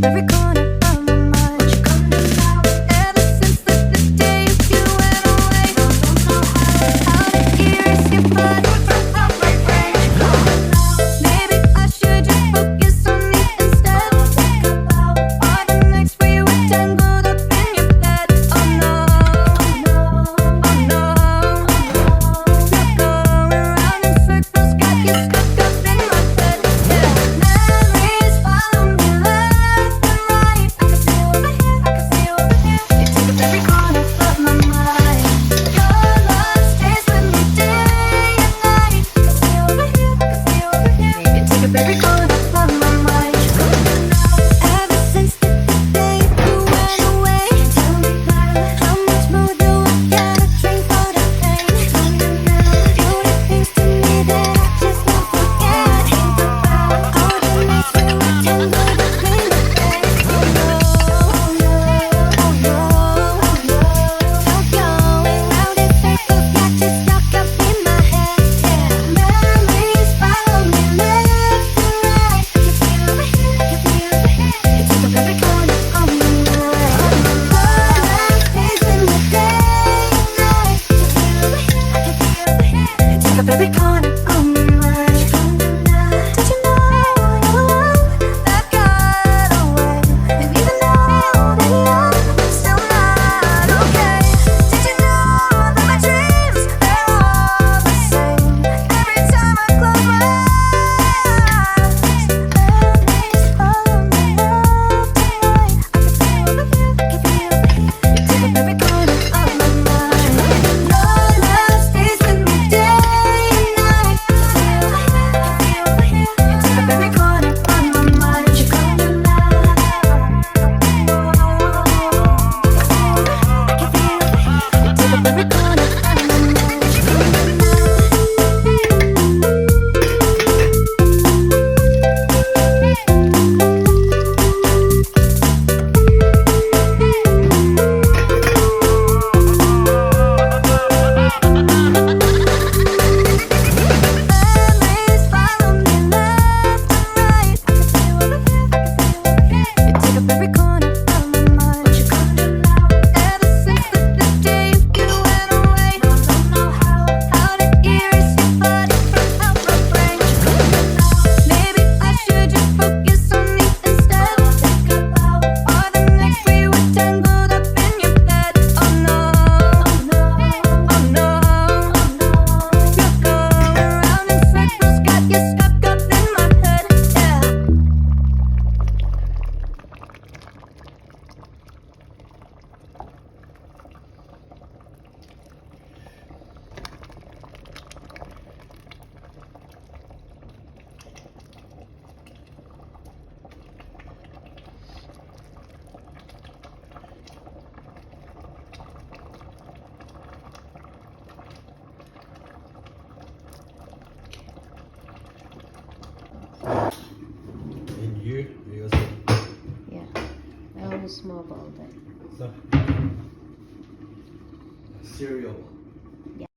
every corner of my mind. Ever since the day you went away, don't know how to erase your body from my brain. Maybe I should just focus on me instead. Think about all the nights we were tangled up in your bed. Oh no, oh no, you're going round in circles, got you stuck up in my head. Yeah, memories follow me left and right. I can see you over here, I can see you over here. You take up every corner of my mind. Your love stays with me day and night. I can see you over here, I can see you over here. You take up every corner of my mind. Ever since the day you went away, tell me how much more do I gotta drink for the pain? You did things to me that I just won't forget. All the nights we were tangled up in the bed. Oh no, oh no, oh no, oh no. You're going round in circles, got you stuck up in my head. Yeah, memories follow me left and right. I can see you over here, I can see you over here. You take up every corner of my mind. Love stays with me day and night. I can see you over here, I can see you over here. You take up every corner of my mind. Did you know that got away? And even though that you're still not okay. Did you know that my dreams, they're all the same? Every time I close my eyes, memories follow me left and right. I can see you over here, I can see you over here. You take up every corner of my mind. Your love stays with me day and night. I can see you over here, I can see you over here. You take up every corner of my mind. You come to life. I can see you over here. You take up every corner of my mind. You come to life. Memories follow me left and right. I can see you over here, I can see you over here. You take up every corner of my mind. You come to life. Ever since the day you went away, don't know how to erase your body from my brain. Maybe I should just focus on me instead. Think about all the nights we were tangled up in your bed. Oh no, oh no, oh no, you're going round in circles, got you stuck up in my head. Yeah. And you also Yeah, I want a small bowl then. some cereal.